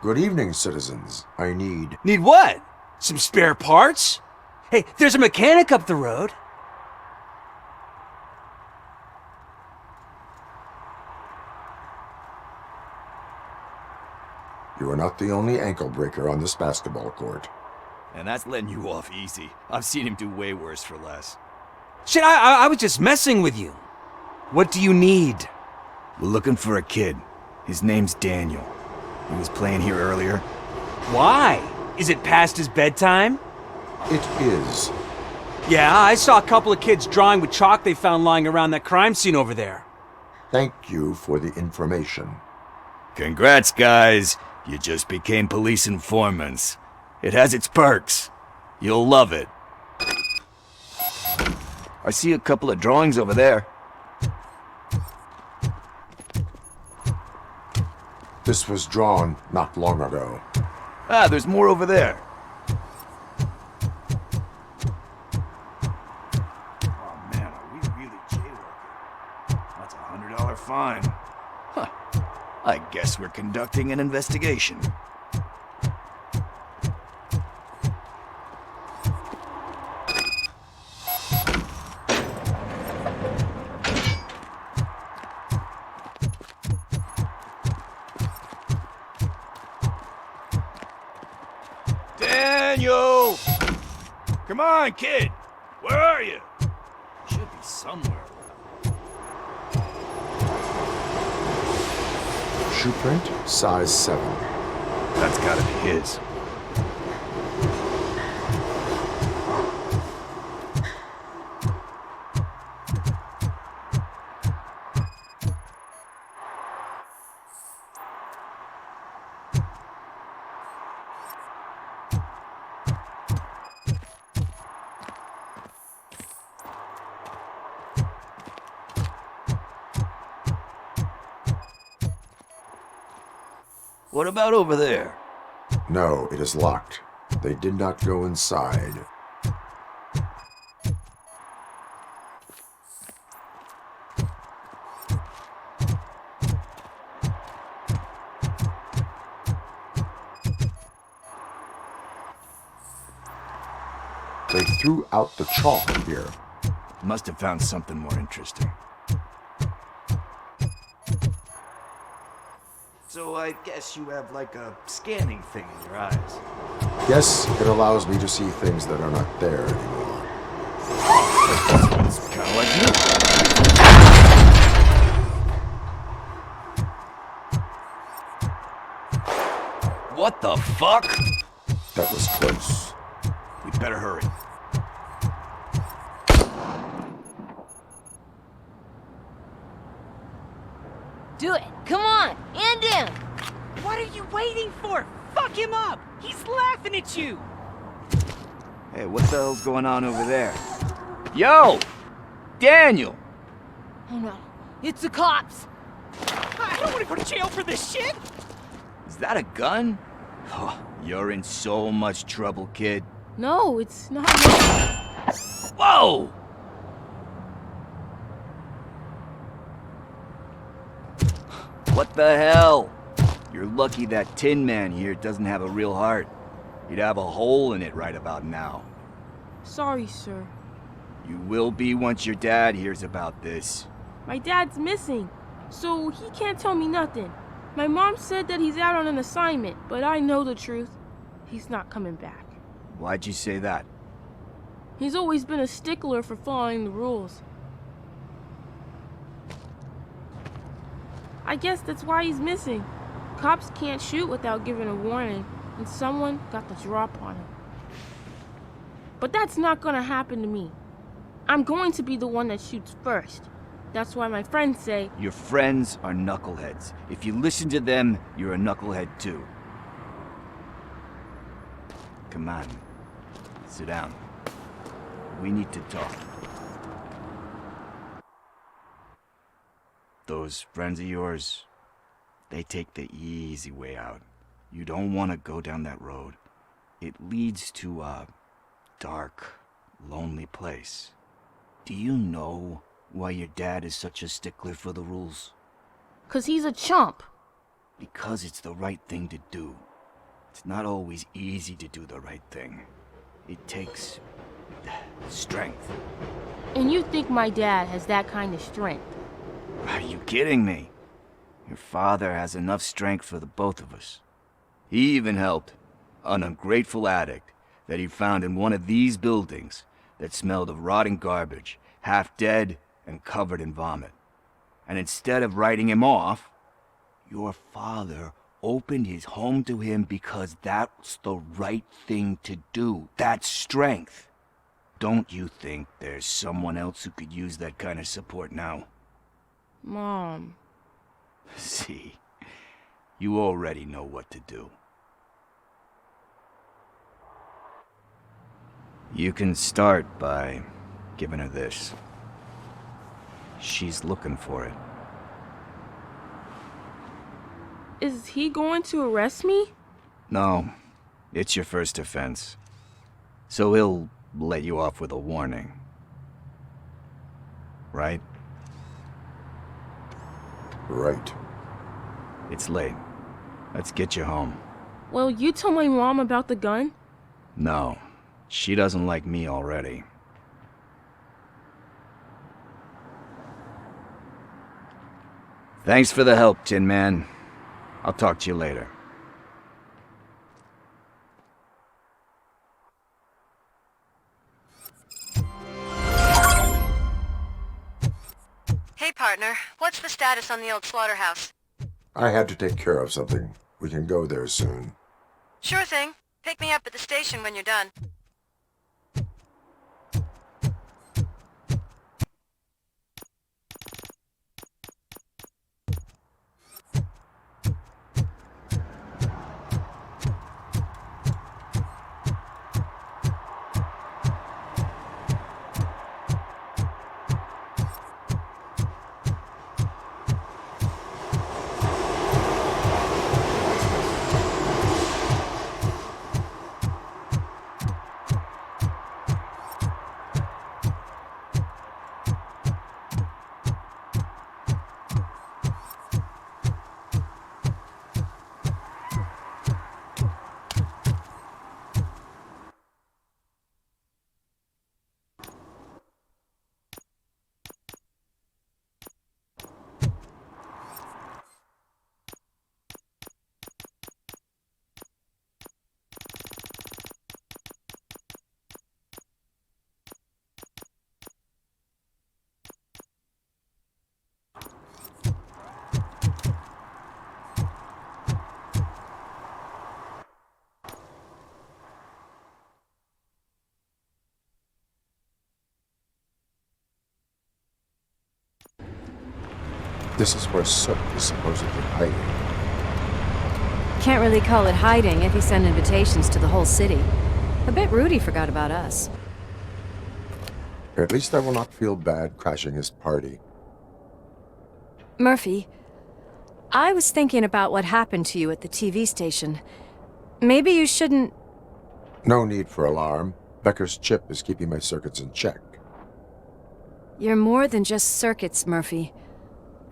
Good evening, citizens. I need... Need what? Some spare parts? Hey, there's a mechanic up the road. You are not the only ankle breaker on this basketball court. And that's letting you off easy. I've seen him do way worse for less. Shit, I was just messing with you. What do you need? We're looking for a kid. His name's Daniel. He was playing here earlier. Why? Is it past his bedtime? It is. Yeah, I saw a couple of kids drawing with chalk they found lying around that crime scene over there. Thank you for the information. Congrats, guys. You just became police informants. It has its perks. You'll love it. I see a couple of drawings over there. This was drawn not long ago. Ah, there's more over there. Oh man, are we really jaywalking? That's a $100 fine. Huh. I guess we're conducting an investigation. Daniel! Come on, kid! Where are you? Should be somewhere. Shoe print, size 7. That's gotta be his. What about over there? No, it is locked. They did not go inside. They threw out the chalk here. Must have found something more interesting. So I guess you have like a scanning thing in your eyes. Yes, it allows me to see things that are not there anymore. It's kind of like you. What the fuck? That was close. We better hurry. Do it! Come on! And him! What are you waiting for? Fuck him up! He's laughing at you! Hey, what the hell's going on over there? Yo! Daniel! Oh no, it's the cops! I don't want to go to jail for this shit! Is that a gun? Oh, you're in so much trouble, kid. No, it's not. Whoa! What the hell? You're lucky that Tin Man here doesn't have a real heart. He'd have a hole in it right about now. Sorry, sir. You will be once your dad hears about this. My dad's missing, so he can't tell me nothing. My mom said that he's out on an assignment, but I know the truth. He's not coming back. Why'd you say that? He's always been a stickler for following the rules. I guess that's why he's missing. Cops can't shoot without giving a warning, and someone got the drop on him. But that's not gonna happen to me. I'm going to be the one that shoots first. That's why my friends say... Your friends are knuckleheads. If you listen to them, you're a knucklehead too. Come on. Sit down. We need to talk. Those friends of yours, they take the easy way out. You don't want to go down that road. It leads to a dark, lonely place. Do you know why your dad is such a stickler for the rules? 'Cause he's a chump. Because it's the right thing to do. It's not always easy to do the right thing. It takes strength. And you think my dad has that kind of strength? Are you kidding me? Your father has enough strength for the both of us. He even helped an ungrateful addict that he found in one of these buildings that smelled of rotting garbage, half dead and covered in vomit. And instead of writing him off, your father opened his home to him because that's the right thing to do. That's strength. Don't you think there's someone else who could use that kind of support now? Mom. See, you already know what to do. You can start by giving her this. She's looking for it. Is he going to arrest me? No, it's your first offense. So he'll let you off with a warning. Right? Right. It's late. Let's get you home. Well, you told my mom about the gun? No, she doesn't like me already. Thanks for the help, Tin Man. I'll talk to you later. Hey, partner. What's the status on the old slaughterhouse? I had to take care of something. We can go there soon. Sure thing. Pick me up at the station when you're done. This is where Sook is supposedly hiding. Can't really call it hiding if he sent invitations to the whole city. I bet Rudy forgot about us. At least I will not feel bad crashing his party. Murphy, I was thinking about what happened to you at the TV station. Maybe you shouldn't... No need for alarm. Becker's chip is keeping my circuits in check. You're more than just circuits, Murphy.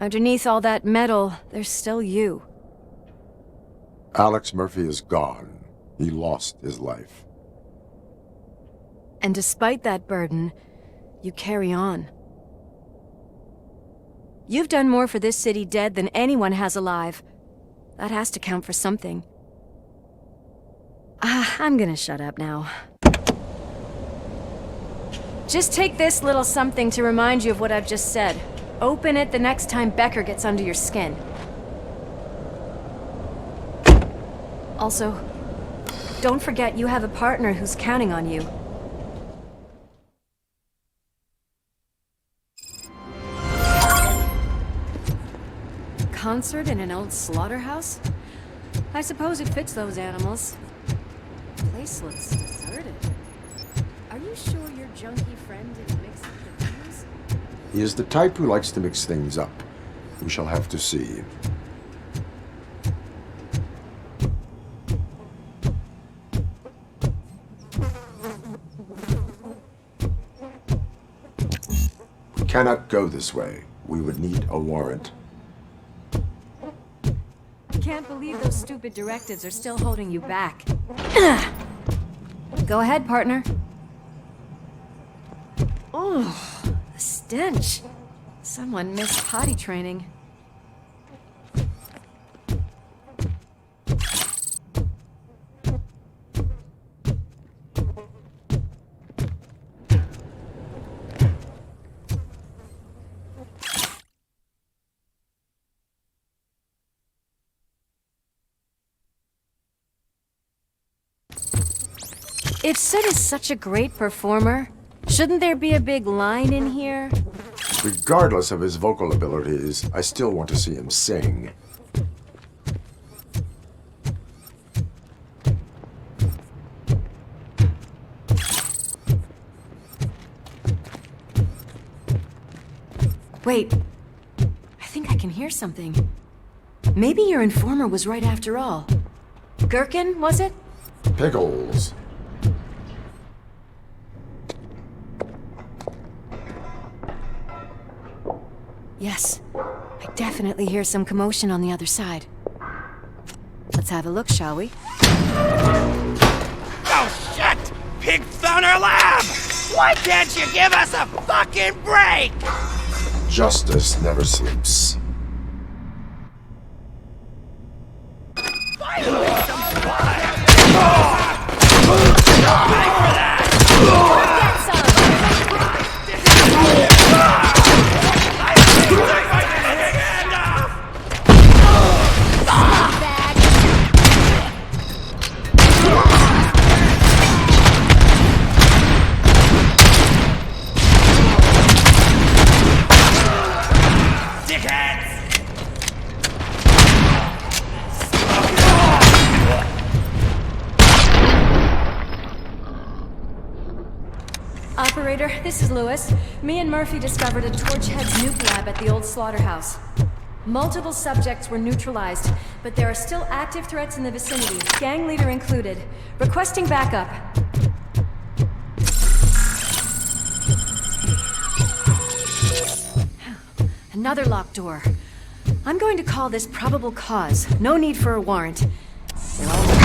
Underneath all that metal, there's still you. Alex Murphy is gone. He lost his life. And despite that burden, you carry on. You've done more for this city dead than anyone has alive. That has to count for something. I'm gonna shut up now. Just take this little something to remind you of what I've just said. Open it the next time Becker gets under your skin. Also, don't forget you have a partner who's counting on you. Concert in an old slaughterhouse? I suppose it fits those animals. The place looks deserted. Are you sure your junkie friend didn't mix up the booze? He is the type who likes to mix things up. We shall have to see. We cannot go this way. We would need a warrant. can't believe those stupid directives are still holding you back. Go ahead, partner. Oh, the stench. Someone missed potty training. If Sid is such a great performer, shouldn't there be a big line in here? Regardless of his vocal abilities, I still want to see him sing. Wait, I think I can hear something. Maybe your informer was right after all. Gherkin, was it? Pickles. Yes, I definitely hear some commotion on the other side. Let's have a look, shall we? Oh shit! Pig found our lab! Why can't you give us a fucking break? Justice never sleeps. Finally, some blood! Operator, this is Lewis. Me and Murphy discovered a Torchhead's nuke lab at the old slaughterhouse. Multiple subjects were neutralized, but there are still active threats in the vicinity, gang leader included. Requesting backup. Another locked door. I'm going to call this probable cause. No need for a warrant. They're all...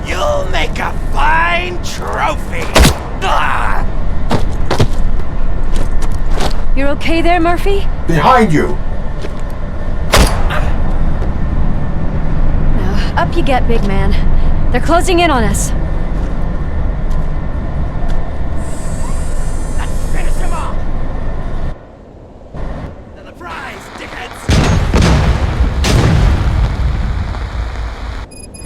You'll make a fine trophy. You're okay there, Murphy? Behind you! Now, up you get, big man. They're closing in on us. Let's finish him off. To the prize, dickheads.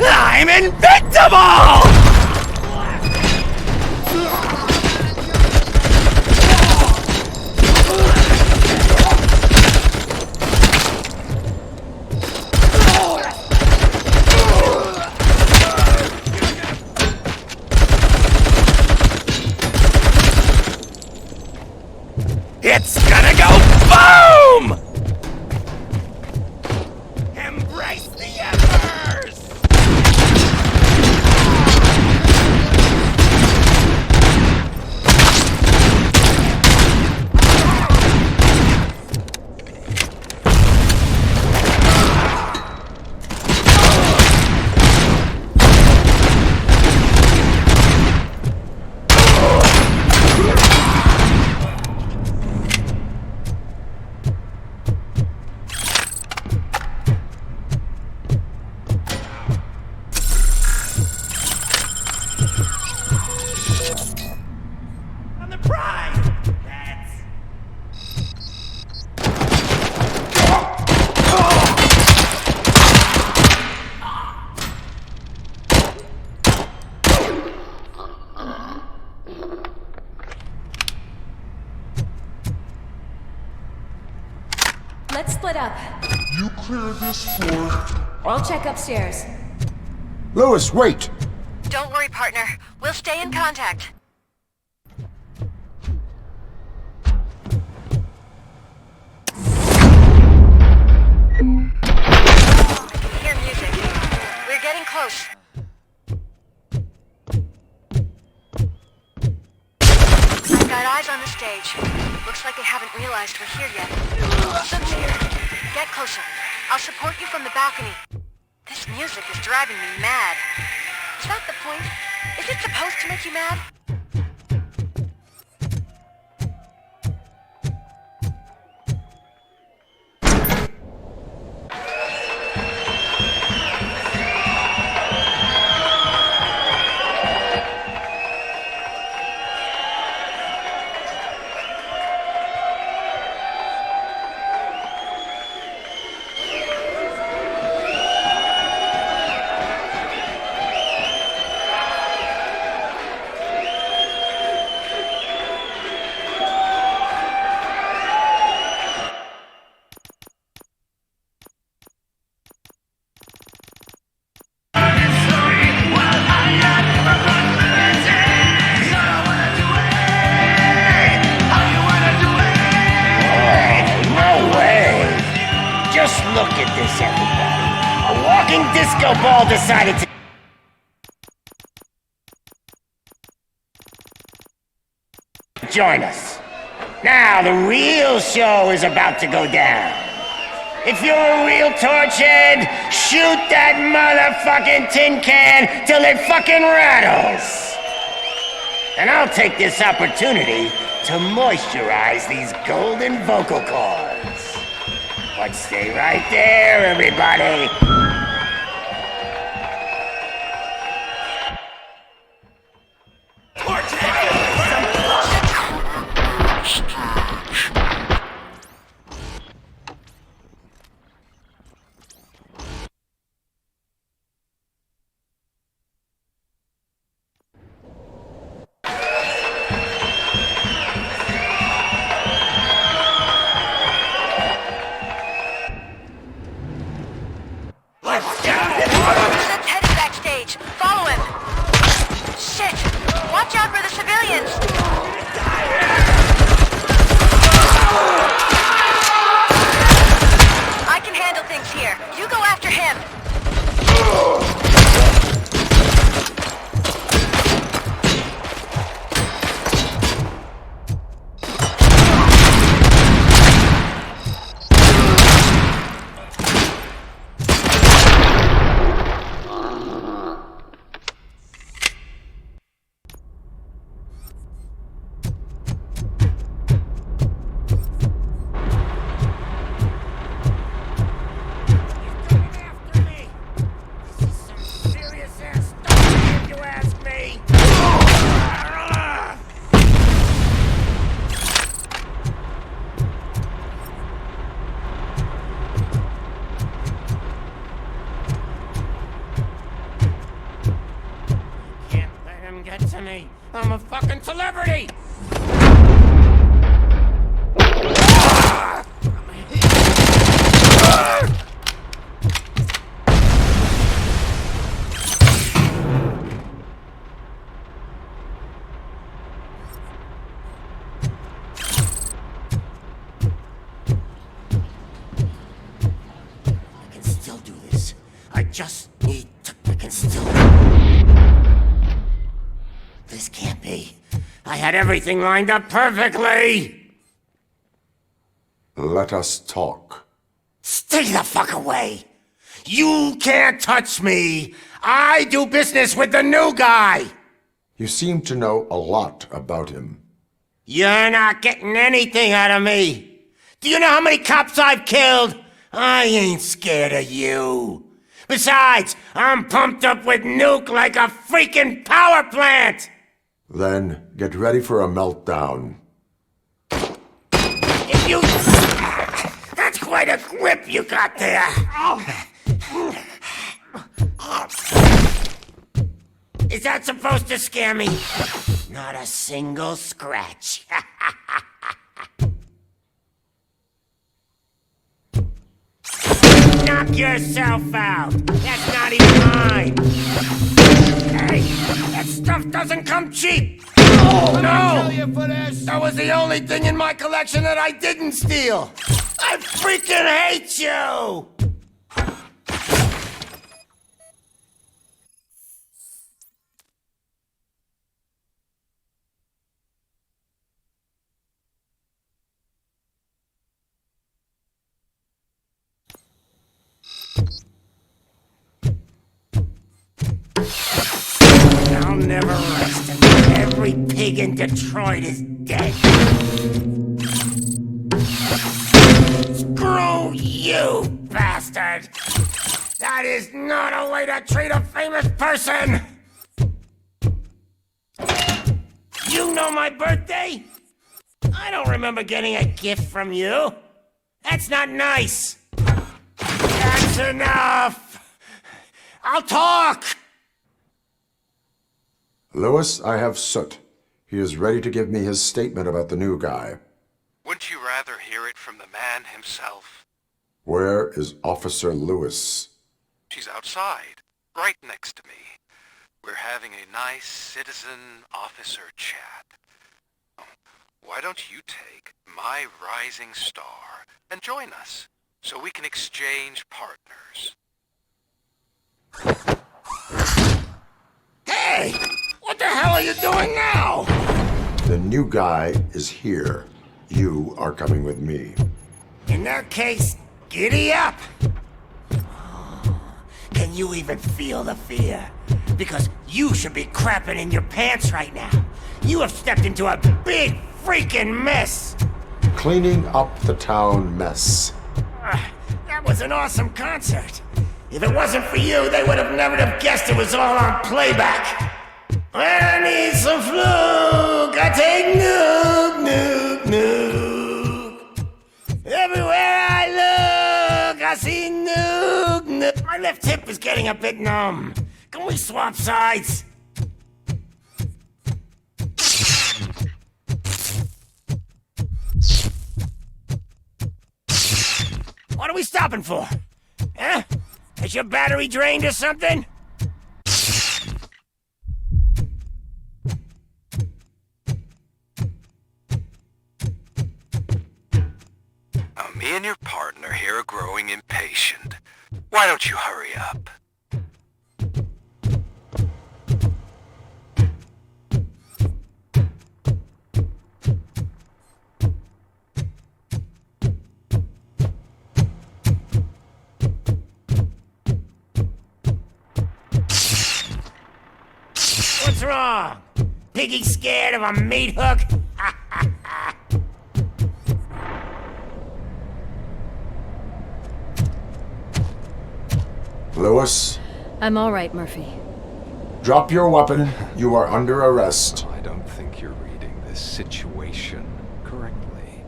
I'm invincible! It's gonna go boom! Embrace the embers! On the prize! That's... Let's split up. You clear this floor. I'll check upstairs. Lewis, wait! Don't worry, partner. We'll stay in contact. I can hear music. We're getting close. I've got eyes on the stage. Looks like they haven't realized we're here yet. Sook's here. Get closer. I'll support you from the balcony. This music is driving me mad. Is that the point? Is it supposed to make you mad? Just look at this, everybody. A walking disco ball decided to join us. Now, the real show is about to go down. If you're a real torch head, shoot that motherfucking tin can till it fucking rattles. And I'll take this opportunity to moisturize these golden vocal cords. But stay right there, everybody. Watch out for the civilians! just need to fucking still. This can't be. I had everything lined up perfectly! Let us talk. Stay the fuck away! You can't touch me! I do business with the new guy! You seem to know a lot about him. You're not getting anything out of me! Do you know how many cops I've killed? I ain't scared of you. Besides, I'm pumped up with nuke like a freaking power plant! Then get ready for a meltdown. If you... That's quite a grip you got there! Is that supposed to scare me? Not a single scratch. Knock yourself out! That's not even mine! Hey! That stuff doesn't come cheap! Oh, no! That was the only thing in my collection that I didn't steal! I freaking hate you! I'll never rest until every pig in Detroit is dead. Screw you, bastard! That is not a way to treat a famous person! You know my birthday? I don't remember getting a gift from you. That's not nice. That's enough. I'll talk! Lewis, I have Soot. He is ready to give me his statement about the new guy. Wouldn't you rather hear it from the man himself? Where is Officer Lewis? She's outside, right next to me. We're having a nice citizen-officer chat. Why don't you take my rising star and join us, so we can exchange partners? Hey! What the hell are you doing now? The new guy is here. You are coming with me. In that case, giddy up! Can you even feel the fear? Because you should be crapping in your pants right now. You have stepped into a big freaking mess! Cleaning up the town mess. That was an awesome concert. If it wasn't for you, they would have never have guessed it was all on playback. When I need some fluke, I take nuke, nuke, nuke. Everywhere I look, I see nuke, nuke. My left hip is getting a bit numb. Can we swap sides? What are we stopping for? Huh? Is your battery drained or something? Me and your partner here are growing impatient. Why don't you hurry up? What's wrong? Piggy scared of a meat hook? Lewis, I'm all right, Murphy. drop your weapon. You are under arrest. I don't think you're reading this situation correctly.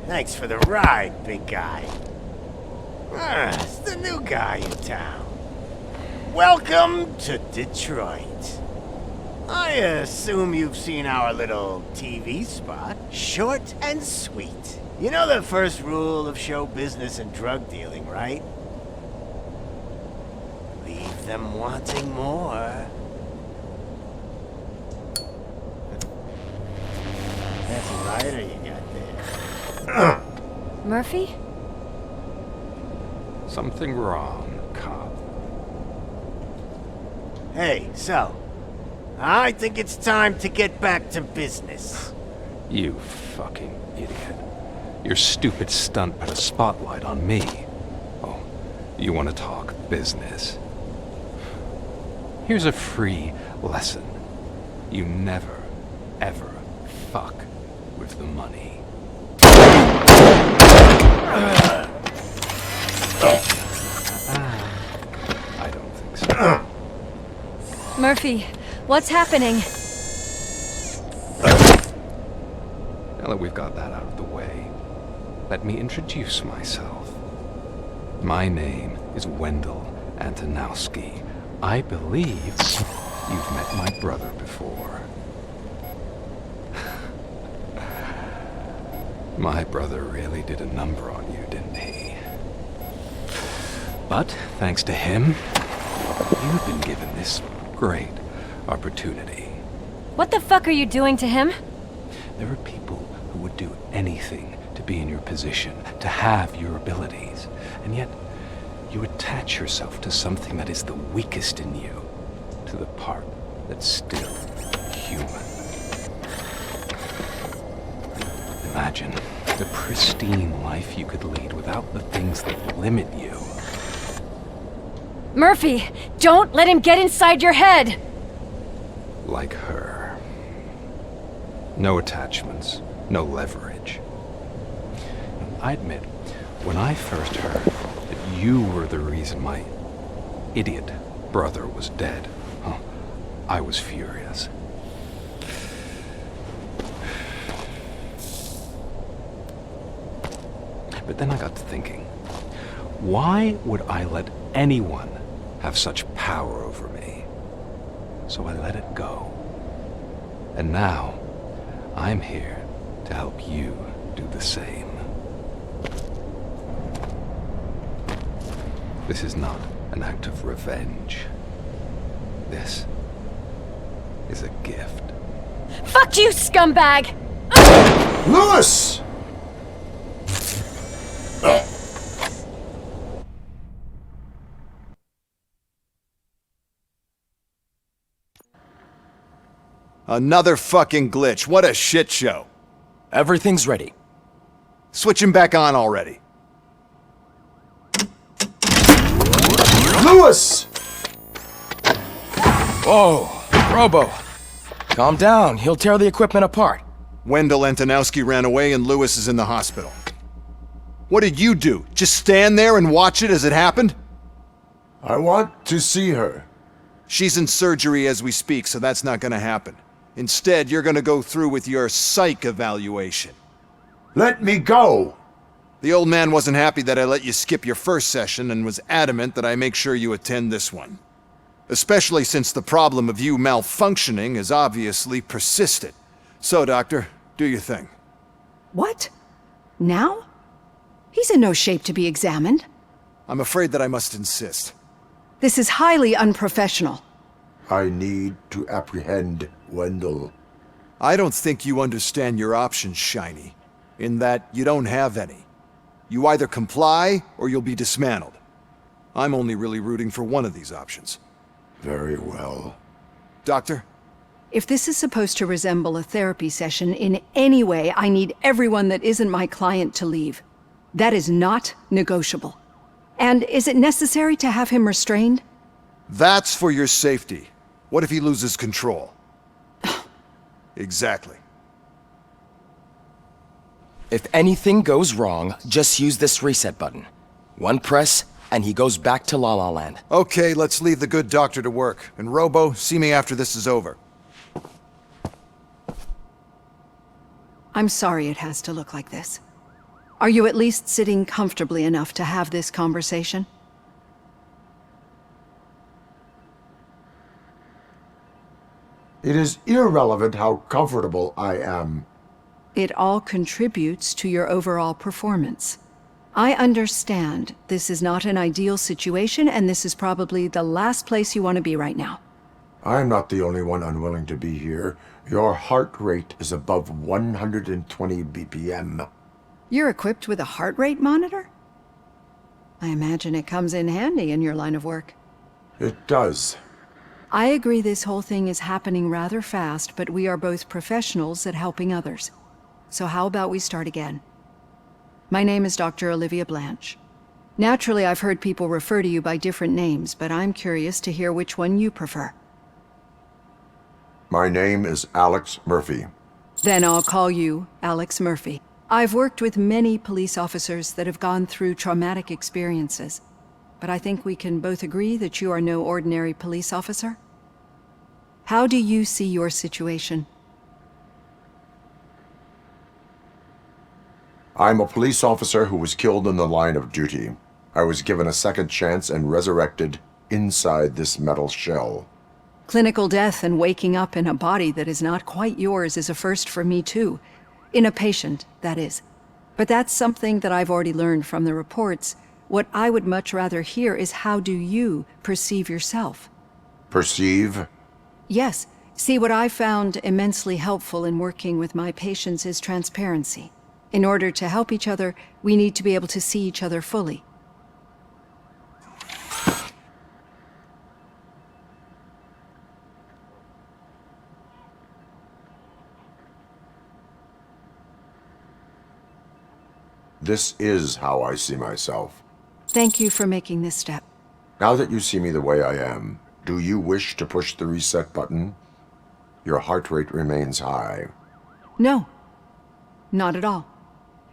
Thanks for the ride, big guy. It's the new guy in town. Welcome to Detroit. I assume you've seen our little TV spot. Short and sweet. You know the first rule of show business and drug dealing, right? Leave them wanting more. That's a lighter you got there. Murphy? something wrong, cop. Hey, so, I think it's time to get back to business. You fucking idiot. Your stupid stunt put a spotlight on me. Oh, you want to talk business? Here's a free lesson. You never, ever fuck with the money. I don't think so. Murphy, what's happening? Now that we've got that out of the way, let me introduce myself. My name is Wendell Antonowski. I believe you've met my brother before. My brother really did a number on you, didn't he? But thanks to him, you've been given this great opportunity. What the fuck are you doing to him? There are people who would do anything to be in your position, to have your abilities, and yet you attach yourself to something that is the weakest in you, to the part that's still human. Imagine the pristine life you could lead without the things that limit you. Murphy, don't let him get inside your head! Like her. No attachments, no leverage. I admit, when I first heard that you were the reason my idiot brother was dead, I was furious. But then I got to thinking, why would I let anyone have such power over me? So I let it go. And now, I'm here to help you do the same. This is not an act of revenge. This is a gift. Fuck you, scumbag! Lewis! Another fucking glitch. What a shit show. Everything's ready. Switch him back on already. Lewis! Whoa, Robo. Calm down. He'll tear the equipment apart. Wendell Antonowski ran away and Lewis is in the hospital. What did you do? Just stand there and watch it as it happened? I want to see her. She's in surgery as we speak, so that's not gonna happen. Instead, you're gonna go through with your psych evaluation. Let me go! The old man wasn't happy that I let you skip your first session and was adamant that I make sure you attend this one. Especially since the problem of you malfunctioning is obviously persistent. So, Doctor, do your thing. What? Now? He's in no shape to be examined. I'm afraid that I must insist. This is highly unprofessional. I need to apprehend Wendell. I don't think you understand your options, Shiny. In that you don't have any. You either comply or you'll be dismantled. I'm only really rooting for one of these options. Very well. Doctor? If this is supposed to resemble a therapy session in any way, I need everyone that isn't my client to leave. That is not negotiable. And is it necessary to have him restrained? That's for your safety. What if he loses control? Exactly. If anything goes wrong, just use this reset button. One press, and he goes back to La La Land. Okay, let's leave the good doctor to work. And Robo, see me after this is over. I'm sorry it has to look like this. Are you at least sitting comfortably enough to have this conversation? It is irrelevant how comfortable I am. It all contributes to your overall performance. I understand this is not an ideal situation, and this is probably the last place you want to be right now. I'm not the only one unwilling to be here. Your heart rate is above 120 BPM. You're equipped with a heart rate monitor? I imagine it comes in handy in your line of work. It does. I agree this whole thing is happening rather fast, but we are both professionals at helping others. So how about we start again? My name is Dr. Olivia Blanche. Naturally, I've heard people refer to you by different names, but I'm curious to hear which one you prefer. My name is Alex Murphy. Then I'll call you Alex Murphy. I've worked with many police officers that have gone through traumatic experiences, but I think we can both agree that you are no ordinary police officer. How do you see your situation? I'm a police officer who was killed in the line of duty. I was given a second chance and resurrected inside this metal shell. Clinical death and waking up in a body that is not quite yours is a first for me too. In a patient, that is. But that's something that I've already learned from the reports. What I would much rather hear is how do you perceive yourself? Perceive? Yes. See, what I found immensely helpful in working with my patients is transparency. In order to help each other, we need to be able to see each other fully. This is how I see myself. Thank you for making this step. Now that you see me the way I am, do you wish to push the reset button? Your heart rate remains high. No, not at all.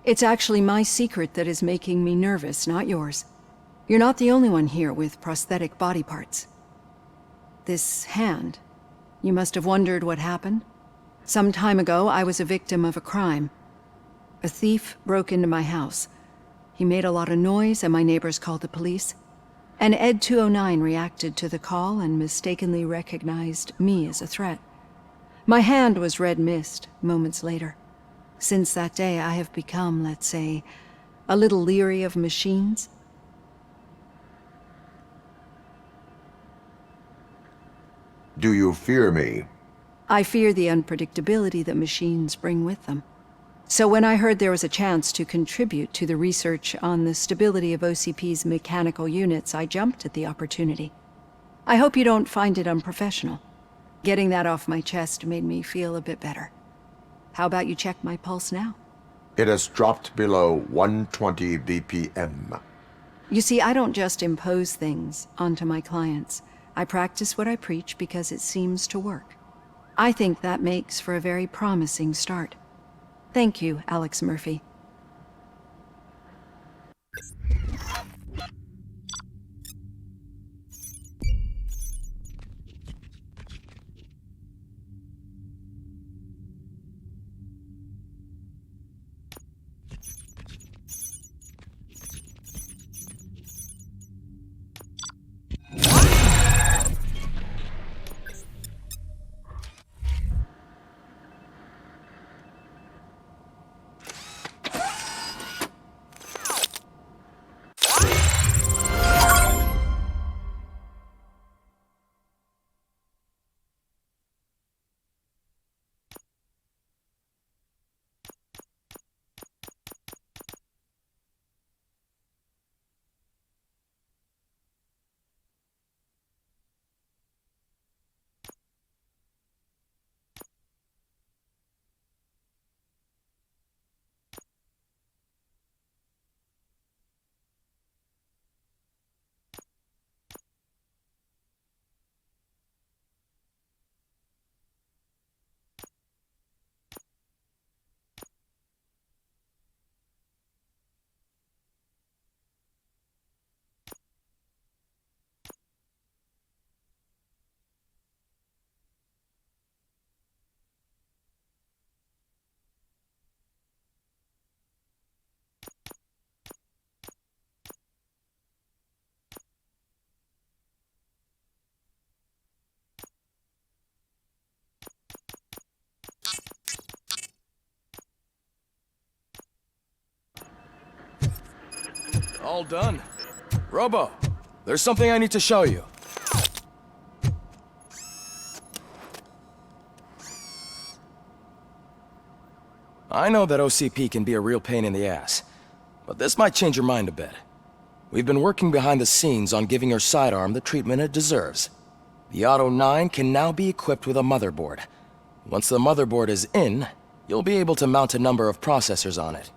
It's actually my secret that is making me nervous, not yours. You're not the only one here with prosthetic body parts. This hand, you must have wondered what happened. Some time ago, I was a victim of a crime. A thief broke into my house. He made a lot of noise and my neighbors called the police. And Ed 209 reacted to the call and mistakenly recognized me as a threat. My hand was red mist moments later. Since that day, I have become, let's say, a little leery of machines. Do you fear me? I fear the unpredictability that machines bring with them. So when I heard there was a chance to contribute to the research on the stability of OCP's mechanical units, I jumped at the opportunity. I hope you don't find it unprofessional. Getting that off my chest made me feel a bit better. How about you check my pulse now? It has dropped below 120 BPM. You see, I don't just impose things onto my clients. I practice what I preach because it seems to work. I think that makes for a very promising start. Thank you, Alex Murphy. All done. Robo, there's something I need to show you. I know that OCP can be a real pain in the ass, but this might change your mind a bit. We've been working behind the scenes on giving your sidearm the treatment it deserves. The Auto 9 can now be equipped with a motherboard. Once the motherboard is in, you'll be able to mount a number of processors on it.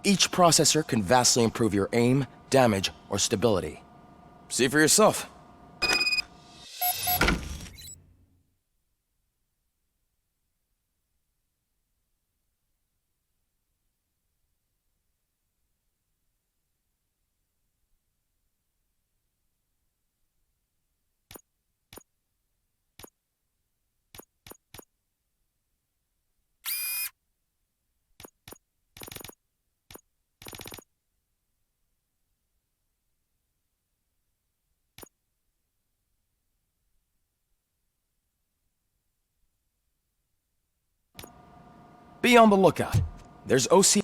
Each processor can vastly improve your aim, damage, or stability. See for yourself. Be on the lookout. There's OC...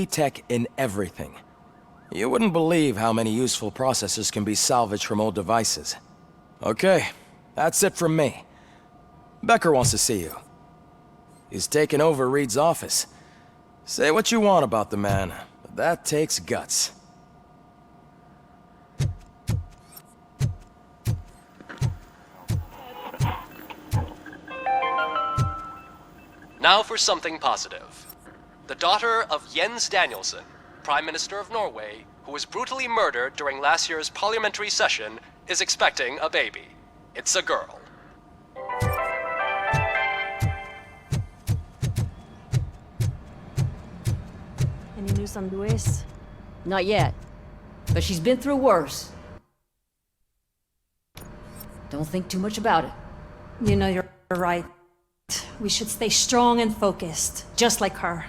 tech in everything. You wouldn't believe how many useful processors can be salvaged from old devices. Okay, that's it from me. Becker wants to see you. He's taken over Reed's office. Say what you want about the man, but that takes guts. Now for something positive. The daughter of Jens Danielson, Prime Minister of Norway, who was brutally murdered during last year's parliamentary session, is expecting a baby. It's a girl. Any news on Luis? Not yet, but she's been through worse. Don't think too much about it. You know, you're right. We should stay strong and focused, just like her.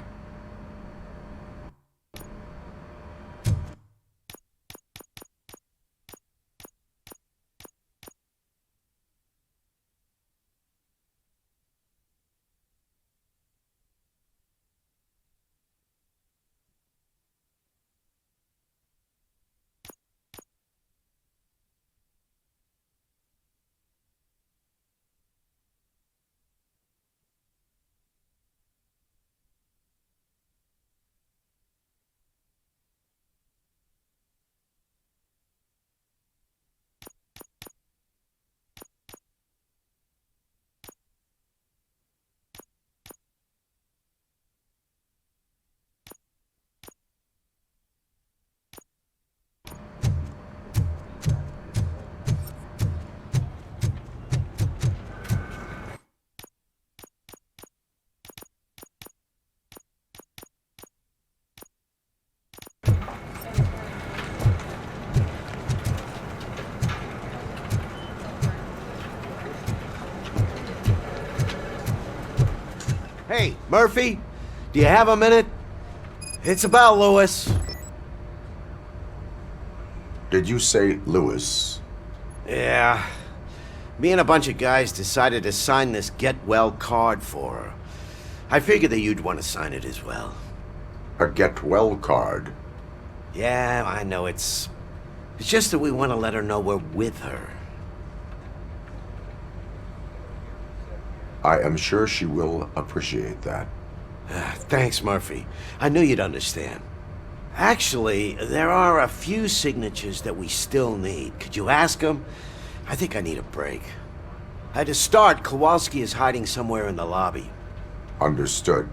Murphy, do you have a minute? It's about Lewis. Did you say Lewis? Yeah. Me and a bunch of guys decided to sign this get well card for her. I figured that you'd want to sign it as well. A get well card? Yeah, I know it's just that we want to let her know we're with her. I am sure she will appreciate that. Thanks, Murphy. I knew you'd understand. Actually, there are a few signatures that we still need. Could you ask them? I think I need a break. To start, Kowalski is hiding somewhere in the lobby. Understood.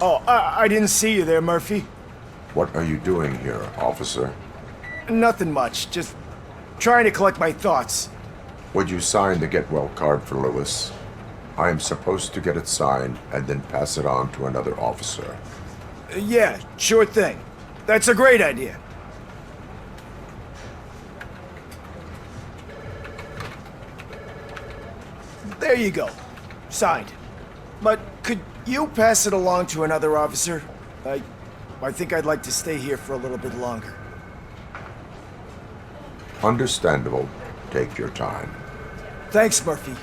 Oh, I didn't see you there, Murphy. What are you doing here, officer? Nothing much, just trying to collect my thoughts. Would you sign the get well card for Lewis? I am supposed to get it signed and then pass it on to another officer. Yeah, sure thing. That's a great idea. There you go. Signed. But could you pass it along to another officer? I think I'd like to stay here for a little bit longer. Understandable. Take your time. Thanks, Murphy.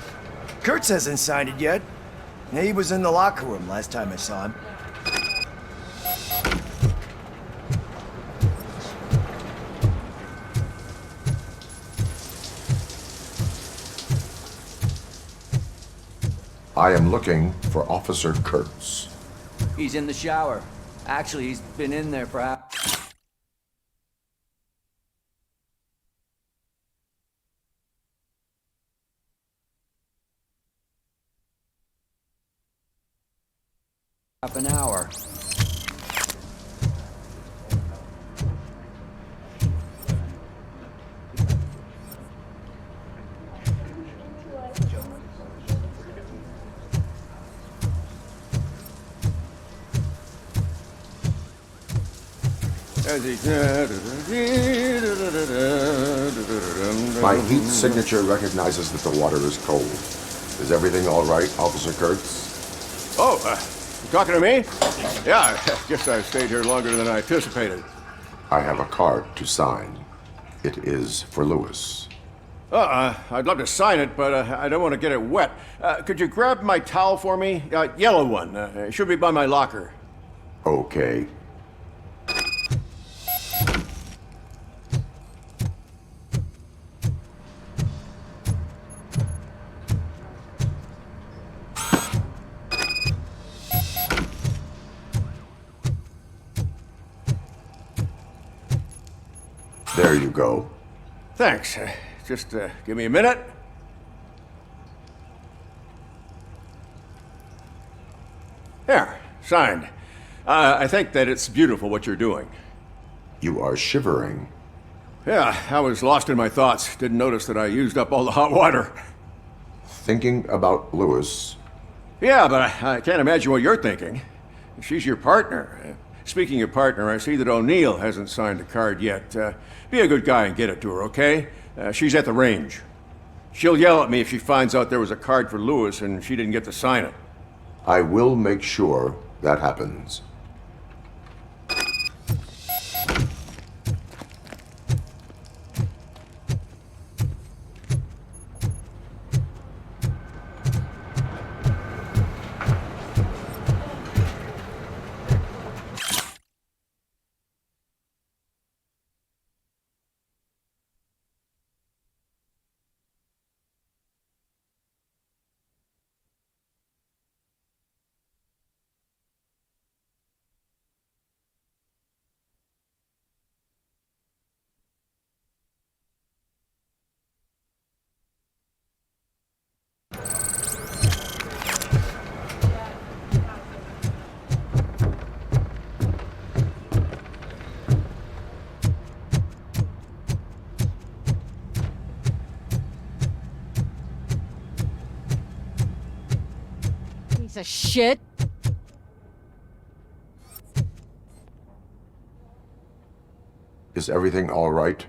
Kurtz hasn't signed it yet. He was in the locker room last time I saw him. I am looking for Officer Kurtz. He's in the shower. Actually, he's been in there for half an hour. My heat signature recognizes that the water is cold. Is everything all right, Officer Kurtz? Oh, you talking to me? Yeah, I guess I stayed here longer than I anticipated. I have a card to sign. It is for Lewis. I'd love to sign it, but I don't want to get it wet. Could you grab my towel for me? Yellow one. It should be by my locker. Okay. There you go. Thanks. Just give me a minute. There, signed. I think that it's beautiful what you're doing. You are shivering. Yeah, I was lost in my thoughts. Didn't notice that I used up all the hot water. Thinking about Lewis? Yeah, but I can't imagine what you're thinking. She's your partner. Speaking of partner, I see that O'Neill hasn't signed the card yet. Be a good guy and get it to her, okay? She's at the range. She'll yell at me if she finds out there was a card for Lewis and she didn't get to sign it. I will make sure that happens. piece of shit! Is everything all right?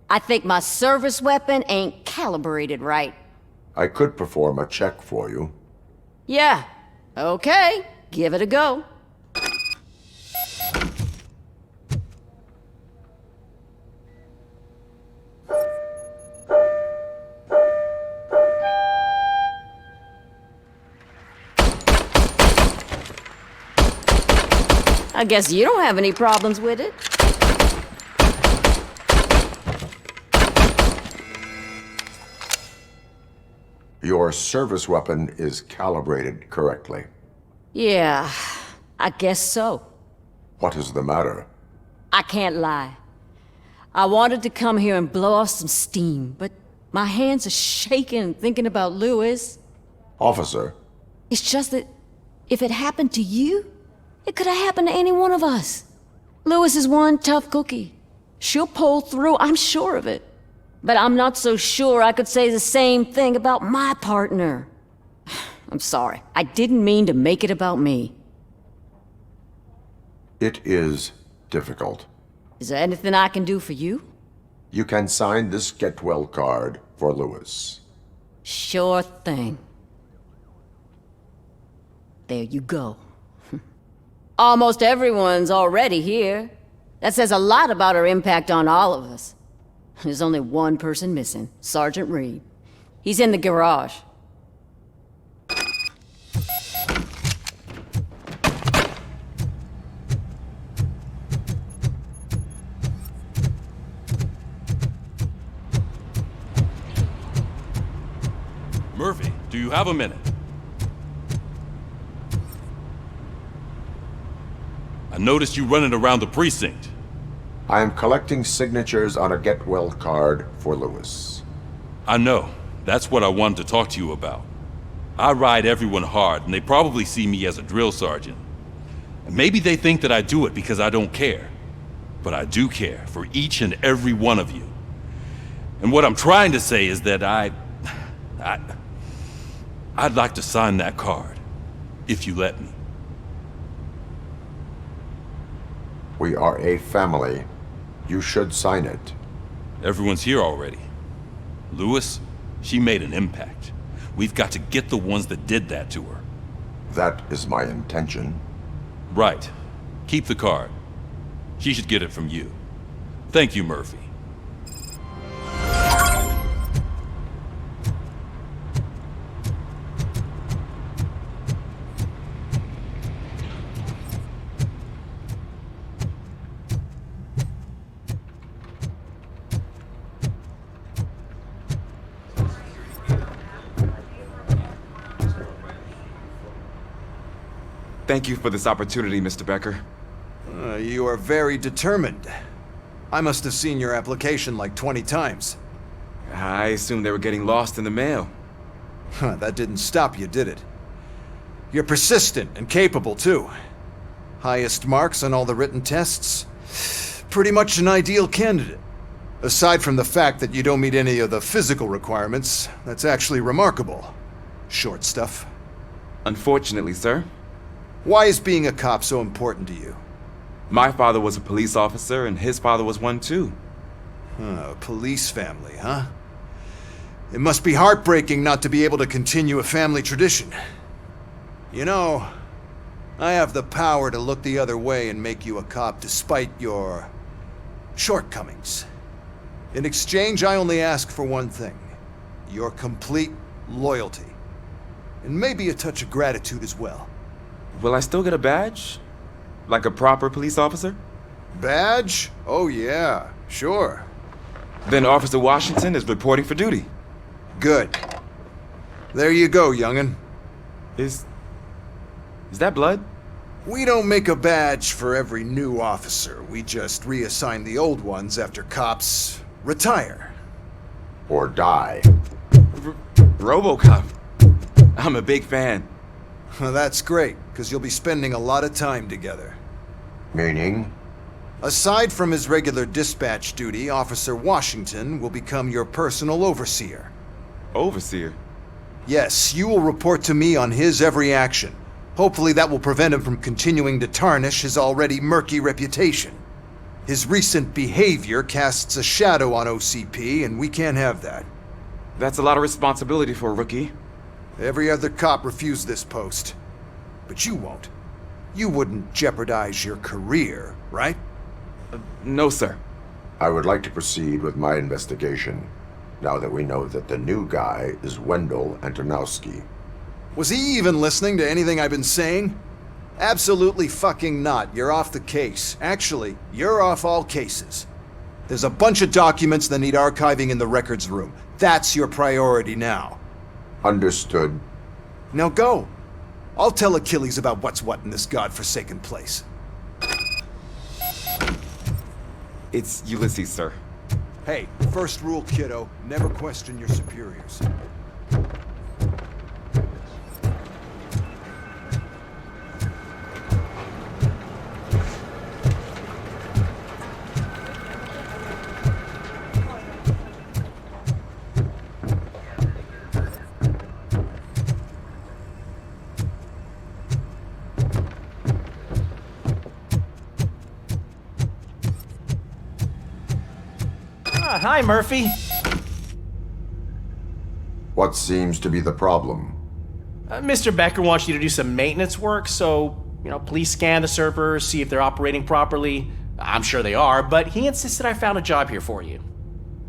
I think my service weapon ain't calibrated right. I could perform a check for you. Yeah, okay, give it a go. I guess you don't have any problems with it. Your service weapon is calibrated correctly. Yeah, I guess so. What is the matter? I can't lie. I wanted to come here and blow off some steam, but my hands are shaking thinking about Lewis. Officer. It's just that if it happened to you, it could have happened to any one of us. Lewis is one tough cookie. She'll pull through, I'm sure of it. But I'm not so sure I could say the same thing about my partner. I'm sorry. I didn't mean to make it about me. It is difficult. Is there anything I can do for you? You can sign this get well card for Lewis. Sure thing. There you go. Almost everyone's already here. That says a lot about her impact on all of us. There's only one person missing, Sergeant Reed. He's in the garage. Murphy, do you have a minute? I noticed you running around the precinct. I am collecting signatures on a get well card for Lewis. I know. That's what I wanted to talk to you about. I ride everyone hard, and they probably see me as a drill sergeant. And maybe they think that I do it because I don't care. But I do care for each and every one of you. And what I'm trying to say is that I'd like to sign that card, if you let me. We are a family. You should sign it. Everyone's here already. Lewis, she made an impact. We've got to get the ones that did that to her. That is my intention. Right. Keep the card. She should get it from you. Thank you, Murphy. Thank you for this opportunity, Mr. Becker. You are very determined. I must have seen your application like 20 times. I assumed they were getting lost in the mail. That didn't stop you, did it? You're persistent and capable, too. Highest marks on all the written tests. Pretty much an ideal candidate. Aside from the fact that you don't meet any of the physical requirements, that's actually remarkable. Short stuff. Unfortunately, sir. Why is being a cop so important to you? My father was a police officer, and his father was one too. A police family, huh? It must be heartbreaking not to be able to continue a family tradition. You know, I have the power to look the other way and make you a cop despite your shortcomings. In exchange, I only ask for one thing. Your complete loyalty. And maybe a touch of gratitude as well. Will I still get a badge? Like a proper police officer? Badge? Oh yeah, sure. Then Officer Washington is reporting for duty. Good. There you go, young'un. Is that blood? We don't make a badge for every new officer. We just reassign the old ones after cops retire. Or die. Robocop. I'm a big fan. That's great, because you'll be spending a lot of time together. Meaning? Aside from his regular dispatch duty, Officer Washington will become your personal overseer. Overseer? Yes, you will report to me on his every action. Hopefully that will prevent him from continuing to tarnish his already murky reputation. His recent behavior casts a shadow on OCP, and we can't have that. That's a lot of responsibility for a rookie. Every other cop refused this post. But you won't. You wouldn't jeopardize your career, right? No, sir. I would like to proceed with my investigation, now that we know that the new guy is Wendell Antonowski. Was he even listening to anything I've been saying? Absolutely fucking not. You're off the case. Actually, you're off all cases. There's a bunch of documents that need archiving in the records room. That's your priority now. Understood. Now go. I'll tell Achilles about what's what in this godforsaken place. It's Ulysses, sir. Hey, first rule, kiddo. Never question your superiors. Hi, Murphy. What seems to be the problem? Mr. Becker wants you to do some maintenance work, so, please scan the servers, see if they're operating properly. I'm sure they are, but he insisted I found a job here for you.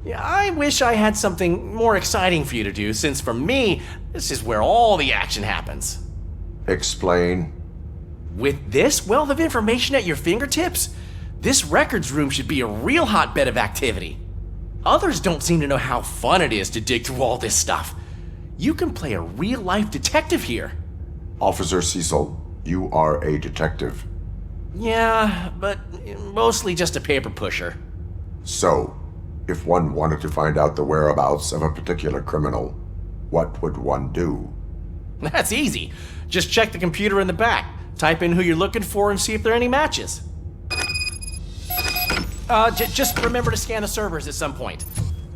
Yeah, I wish I had something more exciting for you to do, since for me, this is where all the action happens. Explain. With this wealth of information at your fingertips, this records room should be a real hotbed of activity. Others don't seem to know how fun it is to dig through all this stuff. You can play a real-life detective here. Officer Cecil, you are a detective. Yeah, but mostly just a paper pusher. So, if one wanted to find out the whereabouts of a particular criminal, what would one do? That's easy. Just check the computer in the back, type in who you're looking for, and see if there are any matches. Just remember to scan the servers at some point.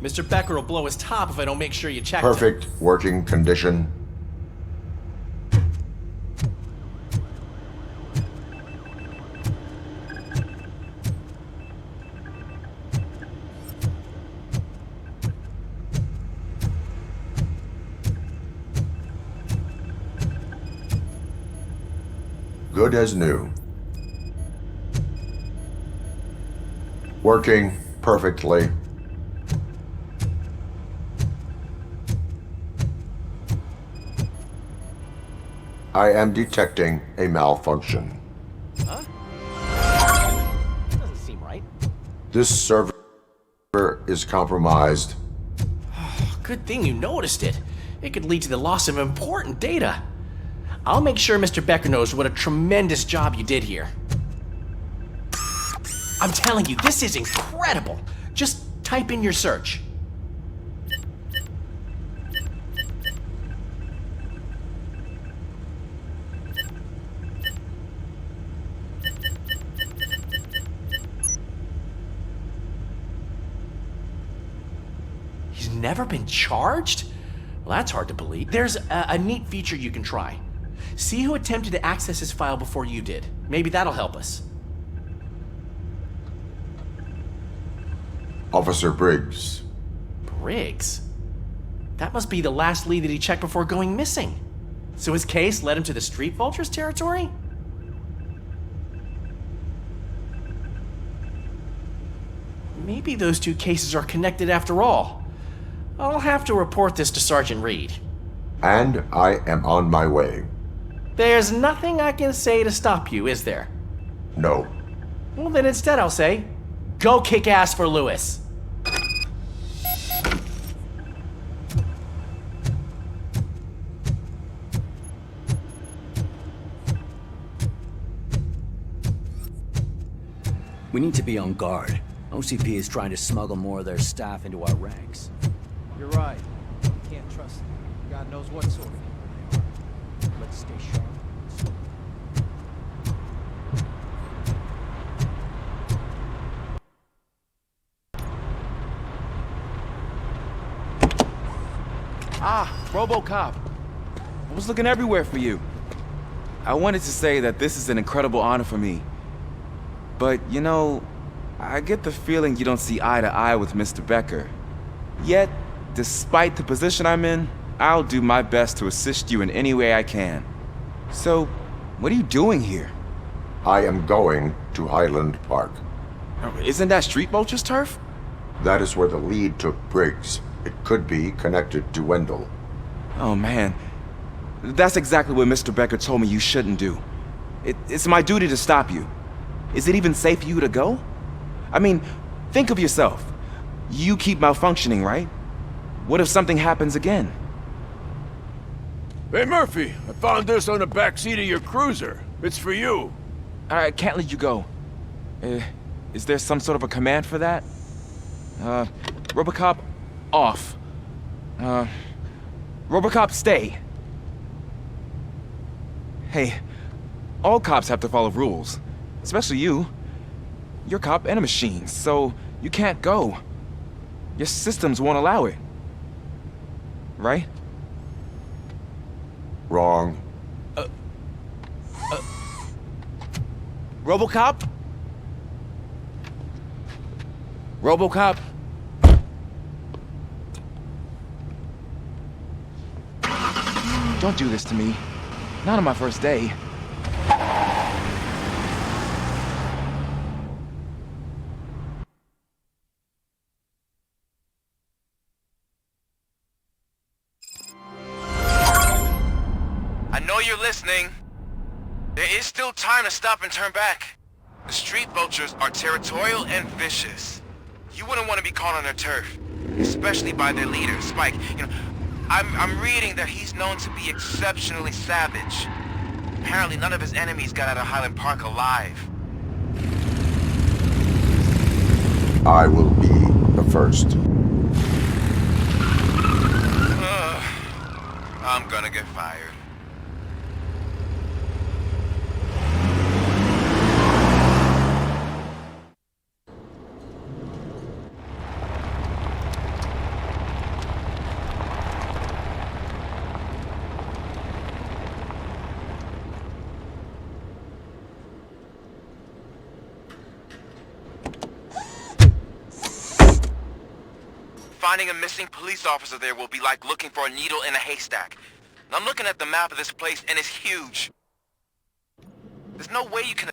Mr. Becker will blow his top if I don't make sure you check. Perfect working condition. Good as new. Working perfectly. I am detecting a malfunction. Huh? Doesn't seem right. This server is compromised. Good thing you noticed it. It could lead to the loss of important data. I'll make sure Mr. Becker knows what a tremendous job you did here. I'm telling you, this is incredible. Just type in your search. He's never been charged? Well, that's hard to believe. There's a neat feature you can try. See who attempted to access his file before you did. Maybe that'll help us. Officer Briggs. Briggs? That must be the last lead that he checked before going missing. So his case led him to the Street Vultures territory? Maybe those two cases are connected after all. I'll have to report this to Sergeant Reed. And I am on my way. There's nothing I can say to stop you, is there? No. Well, then instead I'll say, go kick ass for Lewis. We need to be on guard. OCP is trying to smuggle more of their staff into our ranks. You're right. You can't trust them. God knows what sort of people they are. Let's stay sharp. Ah, Robo Cop. I was looking everywhere for you. I wanted to say that this is an incredible honor for me. But, you know, I get the feeling you don't see eye to eye with Mr. Becker. Yet, despite the position I'm in, I'll do my best to assist you in any way I can. So, what are you doing here? I am going to Highland Park. Isn't that Street Vulture's turf? That is where the lead took Briggs. It could be connected to Wendell. Oh man, that's exactly what Mr. Becker told me you shouldn't do. It's my duty to stop you. Is it even safe for you to go? I mean, think of yourself. You keep malfunctioning, right? What if something happens again? Hey Murphy, I found this on the back seat of your cruiser. It's for you. I can't let you go. Is there some sort of a command for that? Robocop, off. Robocop, stay. Hey, all cops have to follow rules. Especially you. You're a cop and a machine, so you can't go. Your systems won't allow it. Right? Wrong. Robocop? Robocop? Don't do this to me. Not on my first day. I know you're listening. There is still time to stop and turn back. The street vultures are territorial and vicious. You wouldn't want to be caught on their turf, especially by their leader, Spike. You know, I'm reading that he's known to be exceptionally savage. Apparently none of his enemies got out of Highland Park alive. I will be the first. I'm gonna get fired. Finding a missing police officer there will be like looking for a needle in a haystack. And I'm looking at the map of this place and it's huge. There's no way you can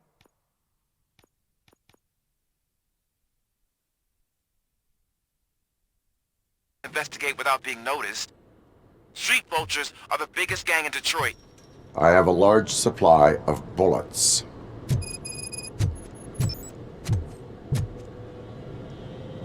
investigate without being noticed. Street vultures are the biggest gang in Detroit. I have a large supply of bullets.